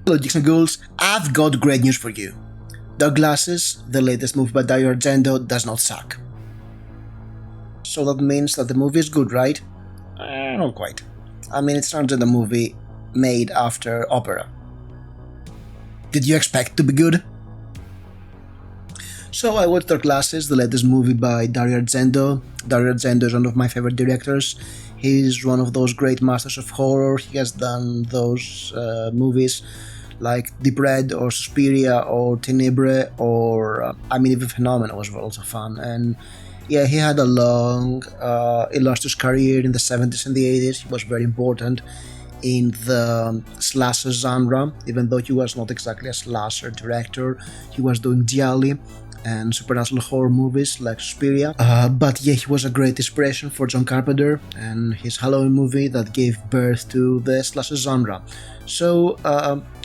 Hello, Geeks and Ghouls. I've got great news for you. Dark Glasses, the latest movie by Dario Argento, does not suck. So that means that the movie is good, right? Not quite. I mean, it's not just a movie made after opera. Did you expect it to be good? So I watched Dark Glasses, the latest movie by Dario Argento. Dario Argento is one of my favorite directors. He's one of those great masters of horror. He has done those movies like Deep Red or Suspiria or Tenebre or even Phenomena was also fun. And yeah, he had a long, illustrious career in the 70s and the 80s. He was very important in the slasher genre, even though he was not exactly a slasher director. He was doing gialli and supernatural horror movies like Suspiria. But yeah, he was a great inspiration for John Carpenter and his Halloween movie that gave birth to the slasher genre. So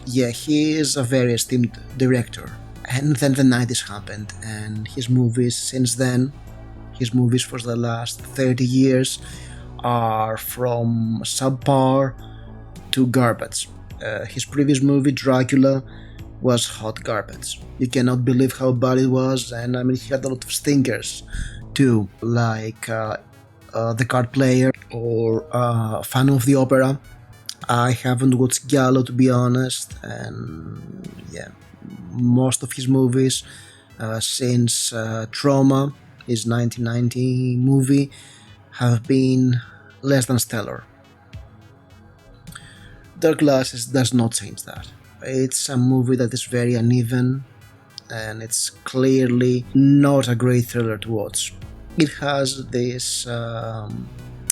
yeah, he is a very esteemed director. And then the 90s happened, and his movies since then, his movies for the last 30 years are from subpar to garbage. His previous movie, Dracula, was hot garbage. You cannot believe how bad it was, and he had a lot of stinkers too, like The Card Player or Phantom of the Opera. I haven't watched Giallo, to be honest, and yeah, most of his movies since Trauma, his 1990 movie, have been less than stellar. Dark Glasses does not change that. It's a movie that is very uneven, and it's clearly not a great thriller to watch. It has these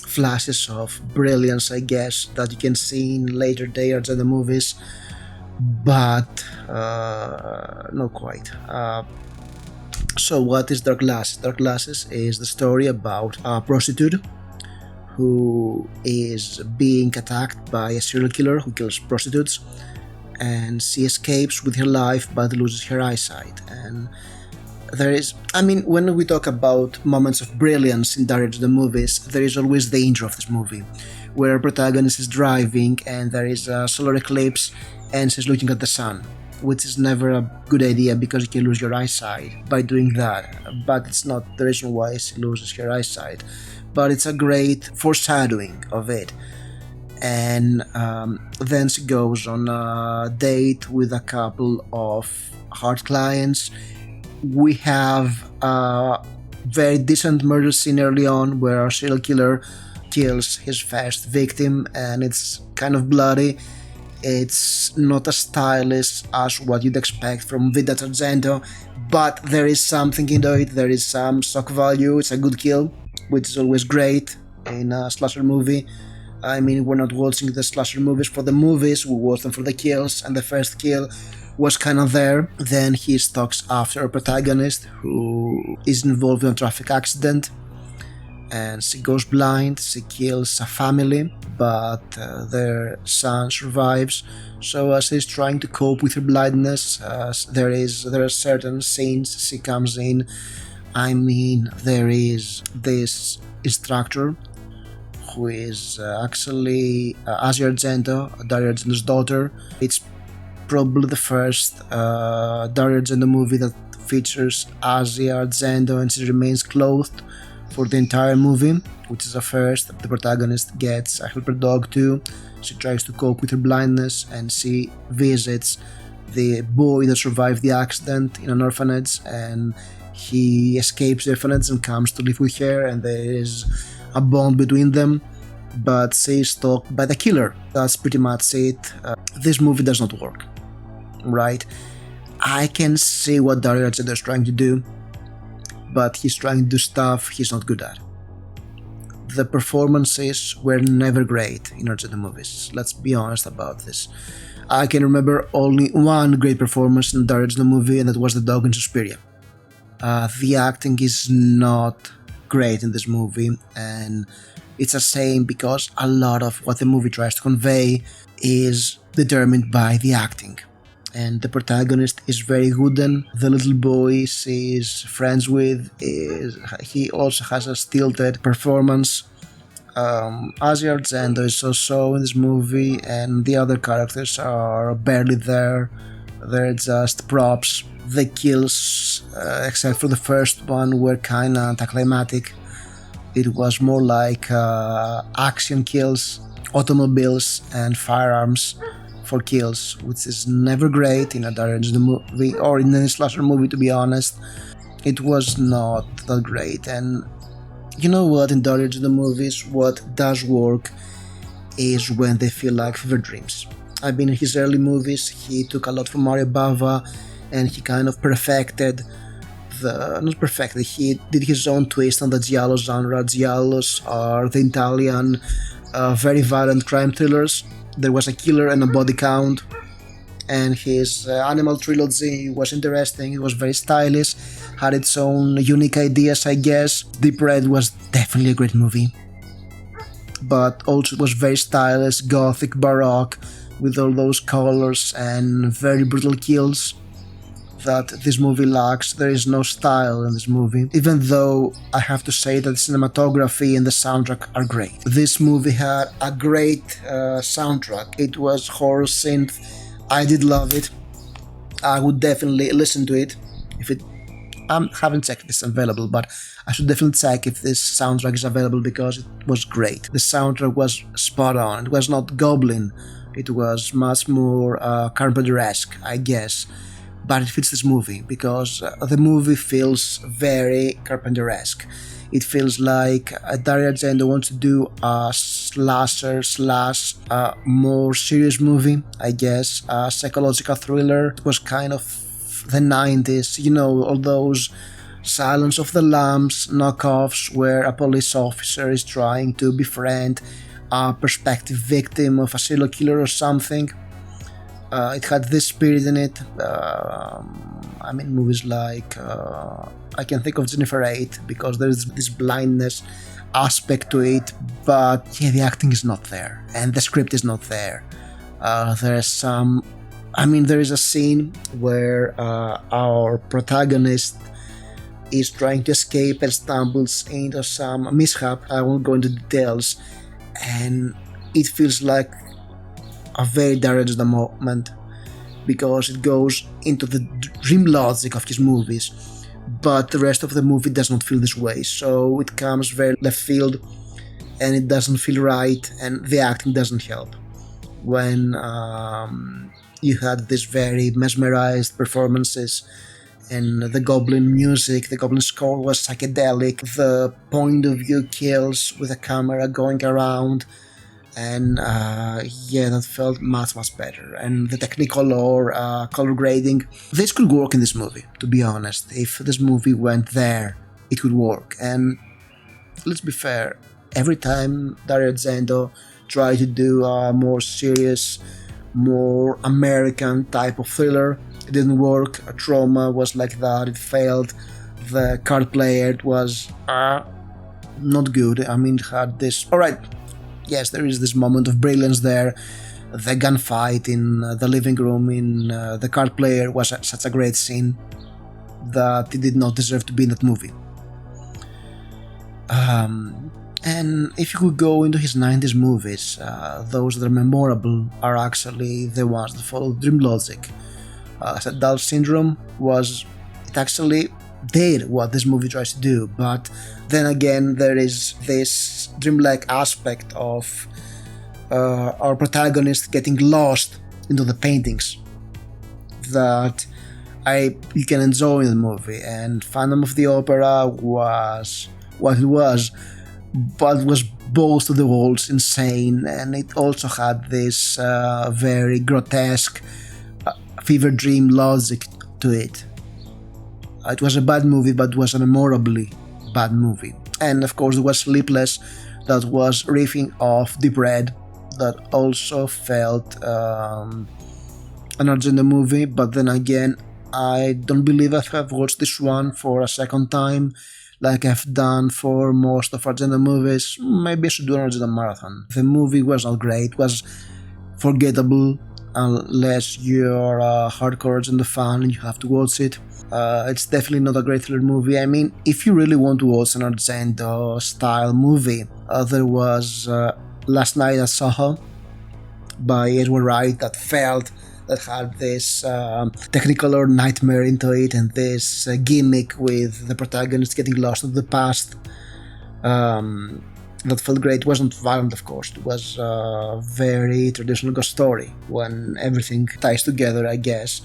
flashes of brilliance, I guess, that you can see in later days of the movies, but not quite. So what is Dark Glasses? Dark Glasses is the story about a prostitute who is being attacked by a serial killer who kills prostitutes, and she escapes with her life but loses her eyesight. And there is, when we talk about moments of brilliance in Dario Argento movies, there is always the intro of this movie, where a protagonist is driving and there is a solar eclipse and she's looking at the sun, which is never a good idea because you can lose your eyesight by doing that. But it's not the reason why she loses her eyesight, but it's a great foreshadowing of it. And then she goes on a date with a couple of hard clients. We have a very decent murder scene early on where our serial killer kills his first victim, and it's kind of bloody. It's not as stylish as what you'd expect from Vintage Argento, but there is something into it, there is some shock value, it's a good kill, which is always great in a slasher movie. We're not watching the slasher movies for the movies, we watch them for the kills, and the first kill was kind of there. Then he stalks after a protagonist who is involved in a traffic accident, and she goes blind. She kills a family, but their son survives. So as she's trying to cope with her blindness, there are certain scenes she comes in. There is this instructor who is actually Dario Argento's daughter. It's probably the first Dario Argento movie that features Asia Argento and she remains clothed for the entire movie, which is a first. The protagonist gets a helper dog too. She tries to cope with her blindness and she visits the boy that survived the accident in an orphanage, and he escapes the orphanage and comes to live with her, and there is a bond between them, but she is stalked by the killer. That's pretty much it. This movie does not work, right? I can see what Dario Argento is trying to do, but he's trying to do stuff he's not good at. The performances were never great in Argento movies, let's be honest about this. I can remember only one great performance in a Dario Argento movie, and that was the dog in Suspiria. The acting is not great in this movie, and it's a shame because a lot of what the movie tries to convey is determined by the acting. And the protagonist is very wooden. The little boy she's friends with, he also has a stilted performance. Dario Argento is so in this movie, and the other characters are barely there. They're just props. The kills, except for the first one, were kinda anticlimactic. It was more like action kills, automobiles, and firearms for kills, which is never great in a Dario Argento movie or in any slasher movie, to be honest. It was not that great. And you know what, in Dario Argento movies, what does work is when they feel like fever dreams. I mean, in his early movies, he took a lot from Mario Bava, and he kind of he did his own twist on the giallo genre. Giallos are the Italian, very violent crime thrillers. There was a killer and a body count, and his Animal trilogy was interesting. It was very stylish, had its own unique ideas, I guess. Deep Red was definitely a great movie, but also it was very stylish, gothic, baroque, with all those colors and very brutal kills that this movie lacks. There is no style in this movie, even though I have to say that the cinematography and the soundtrack are great. This movie had a great soundtrack. It was horror synth. I did love it. I would definitely listen to it if it. I haven't checked if it's available, but I should definitely check if this soundtrack is available because it was great. The soundtrack was spot on. It was not Goblin. It was much more Carpenter-esque, I guess. But it fits this movie because the movie feels very Carpenter-esque. It feels like Dario Argento wants to do a slasher slash more serious movie, I guess, a psychological thriller. It was kind of the 90s, you know, all those Silence of the Lambs knockoffs where a police officer is trying to befriend a prospective victim of a serial killer or something. It had this spirit in it. I mean, movies like I can think of Jennifer 8 because there's this blindness aspect to it, but yeah, the acting is not there and the script is not there. There is a scene where our protagonist is trying to escape and stumbles into some mishap. I won't go into details, and it feels like a very Dario Argento moment because it goes into the dream logic of his movies, but the rest of the movie does not feel this way, so it comes very left field and it doesn't feel right, and the acting doesn't help. When you had these very mesmerized performances and the Goblin music, the Goblin score was psychedelic, the point of view kills with the camera going around, and that felt much better. And the Technicolor color grading, this could work in this movie, to be honest. If this movie went there, it could work. And let's be fair, every time Dario Argento tried to do a more serious, more American type of thriller, it didn't work. A Trauma was like that, it failed. The Card Player was not good. I mean, it had this, alright, yes, there is this moment of brilliance there. The gunfight in the living room in The Card Player was such a great scene that it did not deserve to be in that movie. And if you could go into his 90s movies, those that are memorable are actually the ones that follow dream logic. Doll Syndrome it actually did what this movie tries to do, but then again there is this dreamlike aspect of our protagonist getting lost into the paintings that you can enjoy in the movie. And Phantom of the Opera was what it was, but was balls to the walls insane, and it also had this very grotesque fever dream logic to it. It was a bad movie, but it was a memorably bad movie. And of course there was Sleepless, that was riffing off Deep Red, that also felt an Argento movie, but then again I don't believe I have watched this one for a second time like I've done for most of Argento movies. Maybe I should do an Argento marathon. The movie was not great, it was forgettable unless you're a hardcore Argento fan and you have to watch it. It's definitely not a great thriller movie. I mean, if you really want to watch an Argento style movie There was Last Night at Soho by Edward Wright that had this Technicolor nightmare into it, and this gimmick with the protagonist getting lost in the past. That felt great. It wasn't violent, of course. It was a very traditional ghost story when everything ties together, I guess.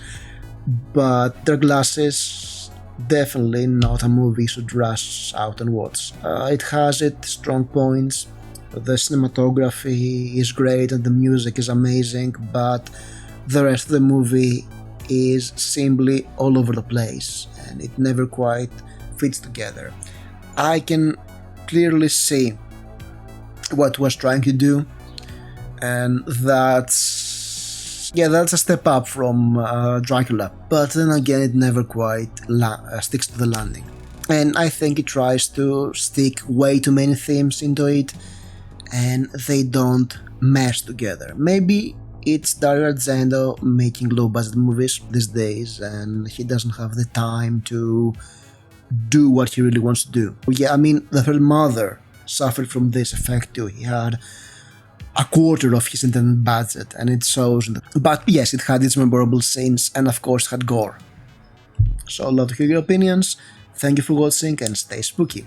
But Dark Glasses, definitely not a movie you should rush out and watch. It has its strong points. The cinematography is great and the music is amazing, but the rest of the movie is simply all over the place and it never quite fits together. I can clearly see what it was trying to do, and that's a step up from Dracula, but then again it never quite sticks to the landing, and I think it tries to stick way too many themes into it and they don't mesh together. Maybe it's Dario Argento making low budget movies these days and he doesn't have the time to do what he really wants to do. Yeah, I mean, The Third Mother suffered from this effect too. He had a quarter of his intended budget and it shows. But yes, it had its memorable scenes and of course had gore. So I'd love to hear your opinions. Thank you for watching and stay spooky.